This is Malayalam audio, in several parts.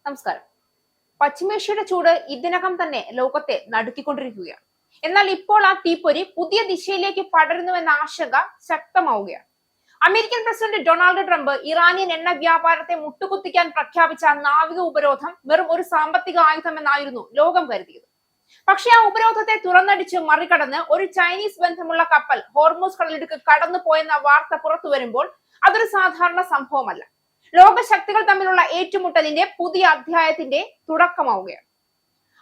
നമസ്കാരം. പശ്ചിമേഷ്യയുടെ ചൂട് ഇതിനകം തന്നെ ലോകത്തെ നടുക്കിക്കൊണ്ടിരിക്കുകയാണ്. എന്നാൽ ഇപ്പോൾ ആ തീപ്പൊരി പുതിയ ദിശയിലേക്ക് പടരുന്നുവെന്ന ആശങ്ക ശക്തമാവുകയാണ്. American president Donald Trump Iranian എണ്ണ വ്യാപാരത്തെ മുട്ടുകുത്തിക്കാൻ പ്രഖ്യാപിച്ച നാവിക ഉപരോധം വെറും ഒരു സാമ്പത്തിക ആയുധമെന്നായിരുന്നു ലോകം കരുതിയത്. പക്ഷെ ആ ഉപരോധത്തെ തുറന്നടിച്ച് മറികടന്ന് ഒരു ചൈനീസ് ബന്ധമുള്ള കപ്പൽ ഹോർമൂസ് കടലിടുക്ക് കടന്നു പോയെന്ന വാർത്ത പുറത്തു വരുമ്പോൾ അതൊരു സാധാരണ സംഭവമല്ല. ലോകശക്തികൾ തമ്മിലുള്ള ഏറ്റുമുട്ടലിന്റെ പുതിയ അധ്യായത്തിന്റെ തുടക്കമാവുകയാണ്.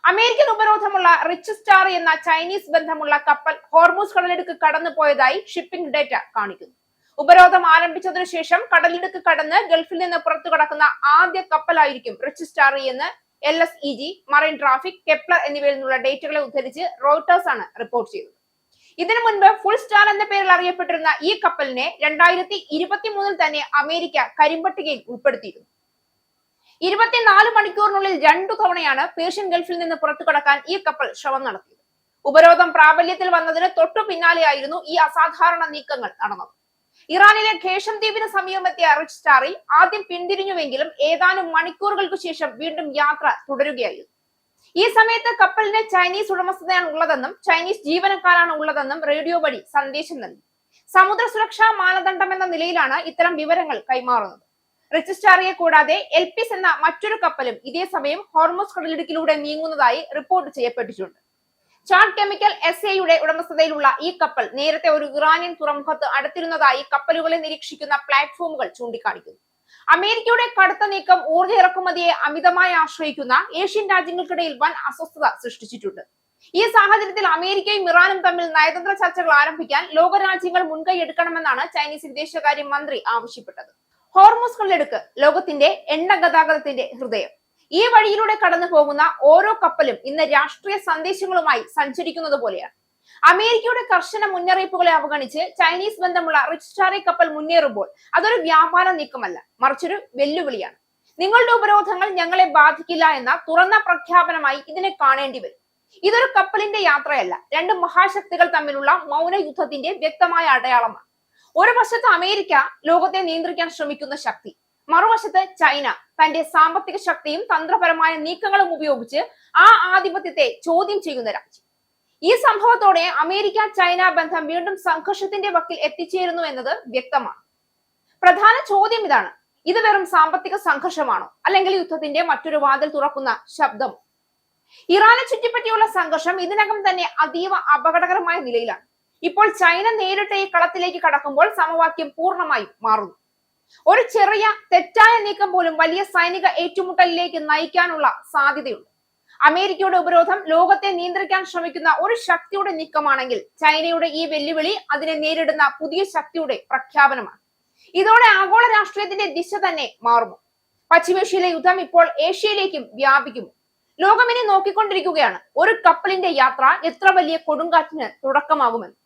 അമേരിക്കൻ ഉപരോധമുള്ള റിച്ച് സ്റ്റാർ എന്ന ചൈനീസ് ബന്ധമുള്ള കപ്പൽ ഹോർമൂസ് കടലിടുക്ക് കടന്നു പോയതായി ഷിപ്പിംഗ് ഡേറ്റ കാണിക്കുന്നു. ഉപരോധം ആരംഭിച്ചതിനു ശേഷം കടലിടുക്ക് കടന്ന് ഗൾഫിൽ നിന്ന് പുറത്തു കടക്കുന്ന ആദ്യ കപ്പലായിരിക്കും റിച്ച് സ്റ്റാർ എന്ന് LSEG, മറൈൻ ട്രാഫിക്, കെപ്ലർ എന്നിവയിൽ നിന്നുള്ള ഡേറ്റകളെ ഉദ്ധരിച്ച് റോയിട്ടേഴ്സ് ആണ് റിപ്പോർട്ട് ചെയ്തത്. ഇതിനു മുൻപ് ഫുൾ സ്റ്റാർ എന്ന പേരിൽ അറിയപ്പെട്ടിരുന്ന ഈ കപ്പലിനെ 2023 തന്നെ അമേരിക്ക കരിമ്പട്ടികയിൽ ഉൾപ്പെടുത്തിയിരുന്നു. 24 മണിക്കൂറിനുള്ളിൽ 2 തവണയാണ് പേർഷ്യൻ ഗൾഫിൽ നിന്ന് പുറത്തു കടക്കാൻ ഈ കപ്പൽ ശ്രമം നടത്തിയത്. ഉപരോധം പ്രാബല്യത്തിൽ വന്നതിന് തൊട്ടു പിന്നാലെയായിരുന്നു ഈ അസാധാരണ നീക്കങ്ങൾ നടന്നത്. ഇറാനിലെ ഖേഷം ദ്വീപിന് സമീപമെത്തിയ റിച്ച് സ്റ്റാറിൽ ആദ്യം പിന്തിരിഞ്ഞുവെങ്കിലും ഏതാനും മണിക്കൂറുകൾക്ക് ശേഷം വീണ്ടും യാത്ര തുടരുകയായിരുന്നു. ഈ സമയത്ത് കപ്പലിന് ചൈനീസ് ഉടമസ്ഥതയാണ് ഉള്ളതെന്നും ചൈനീസ് ജീവനക്കാരാണ് ഉള്ളതെന്നും റേഡിയോ വഴി സന്ദേശം നൽകി. സമുദ്ര സുരക്ഷാ മാനദണ്ഡം എന്ന നിലയിലാണ് ഇത്തരം വിവരങ്ങൾ കൈമാറുന്നത്. റിച്ച് സ്റ്റാറിയെ കൂടാതെ എൽപിസ് എന്ന മറ്റൊരു കപ്പലും ഇതേ സമയം ഹോർമൂസ് കടലിടുക്കിലൂടെ നീങ്ങുന്നതായി റിപ്പോർട്ട് ചെയ്യപ്പെട്ടിട്ടുണ്ട്. ചാഡ് കെമിക്കൽ SA-യുടെ ഉടമസ്ഥതയിലുള്ള ഈ കപ്പൽ നേരത്തെ ഒരു ഇറാനിയൻ തുറമുഖത്ത് അടുത്തിരുന്നതായി കപ്പലുകളെ നിരീക്ഷിക്കുന്ന പ്ലാറ്റ്ഫോമുകൾ ചൂണ്ടിക്കാണിക്കുന്നു. അമേരിക്കയുടെ കടുത്ത നീക്കം ഊർജ്ജ ഇറക്കുമതിയെ അമിതമായി ആശ്രയിക്കുന്ന ഏഷ്യൻ രാജ്യങ്ങൾക്കിടയിൽ വൻ അസ്വസ്ഥത സൃഷ്ടിച്ചിട്ടുണ്ട്. ഈ സാഹചര്യത്തിൽ അമേരിക്കയും ഇറാനും തമ്മിൽ നയതന്ത്ര ചർച്ചകൾ ആരംഭിക്കാൻ ലോകരാജ്യങ്ങൾ മുൻകൈ എടുക്കണമെന്നാണ് ചൈനീസ് വിദേശകാര്യ മന്ത്രി ആവശ്യപ്പെട്ടത്. ഹോർമൂസ് കടലിടുക്ക് ലോകത്തിന്റെ എണ്ണ ഗതാഗതത്തിന്റെ ഹൃദയം. ഈ വഴിയിലൂടെ കടന്നു പോകുന്ന ഓരോ കപ്പലും ഇന്ന് രാഷ്ട്രീയ സന്ദേശങ്ങളുമായി സഞ്ചരിക്കുന്നത് പോലെയാണ്. അമേരിക്കയുടെ കർശന മുന്നറിയിപ്പുകളെ അവഗണിച്ച് ചൈനീസ് ബന്ധമുള്ള റിച്ച് സ്റ്റാർ കപ്പൽ മുന്നേറുമ്പോൾ അതൊരു വ്യാപാര നീക്കമല്ല, മറിച്ചൊരു വെല്ലുവിളിയാണ്. നിങ്ങളുടെ ഉപരോധങ്ങൾ ഞങ്ങളെ ബാധിക്കില്ല എന്ന തുറന്ന പ്രഖ്യാപനമായി ഇതിനെ കാണേണ്ടി വരും. ഇതൊരു കപ്പലിന്റെ യാത്രയല്ല, രണ്ട് മഹാശക്തികൾ തമ്മിലുള്ള മൗന യുദ്ധത്തിന്റെ വ്യക്തമായ അടയാളമാണ്. ഒരു വശത്ത് അമേരിക്ക ലോകത്തെ നിയന്ത്രിക്കാൻ ശ്രമിക്കുന്ന ശക്തി, മറുവശത്ത് ചൈന തന്റെ സാമ്പത്തിക ശക്തിയും തന്ത്രപരമായ നീക്കങ്ങളും ഉപയോഗിച്ച് ആ ആധിപത്യത്തെ ചോദ്യം ചെയ്യുന്ന രാജ്യം. ഈ സംഭവത്തോടെ അമേരിക്ക ചൈന ബന്ധം വീണ്ടും സംഘർഷത്തിന്റെ വക്കിൽ എത്തിച്ചേരുന്നു എന്നത് വ്യക്തമാണ്. പ്രധാന ചോദ്യം ഇതാണ്: ഇത് വെറും സാമ്പത്തിക സംഘർഷമാണോ, അല്ലെങ്കിൽ യുദ്ധത്തിന്റെ മറ്റൊരു വാതിൽ തുറക്കുന്ന ശബ്ദമോ? ഇറാനെ ചുറ്റിപ്പറ്റിയുള്ള സംഘർഷം ഇതിനകം തന്നെ അതീവ അപകടകരമായ നിലയിലാണ്. ഇപ്പോൾ ചൈന നേരിട്ട് ഈ കളത്തിലേക്ക് കടക്കുമ്പോൾ സമവാക്യം പൂർണ്ണമായും മാറുന്നു. ഒരു ചെറിയ തെറ്റായ നീക്കം പോലും വലിയ സൈനിക ഏറ്റുമുട്ടലിലേക്ക് നയിക്കാനുള്ള സാധ്യതയുണ്ട്. അമേരിക്കയുടെ ഉപരോധം ലോകത്തെ നിയന്ത്രിക്കാൻ ശ്രമിക്കുന്ന ഒരു ശക്തിയുടെ നീക്കമാണെങ്കിൽ ചൈനയുടെ ഈ വെല്ലുവിളി അതിനെ നേരിടുന്ന പുതിയ ശക്തിയുടെ പ്രഖ്യാപനമാണ്. ഇതോടെ ആഗോള രാഷ്ട്രീയത്തിന്റെ ദിശ തന്നെ മാറുമോ? പശ്ചിമേഷ്യയിലെ യുദ്ധം ഇപ്പോൾ ഏഷ്യയിലേക്കും വ്യാപിക്കുമോ? ലോകം ഇനി നോക്കിക്കൊണ്ടിരിക്കുകയാണ് ഒരു കപ്പലിന്റെ യാത്ര എത്ര വലിയ കൊടുങ്കാറ്റിന് തുടക്കമാകുമെന്ന്.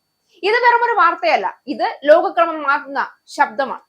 ഇത് വെറുമൊരു വാർത്തയല്ല, ഇത് ലോകക്രമം മാറുന്ന ശബ്ദമാണ്.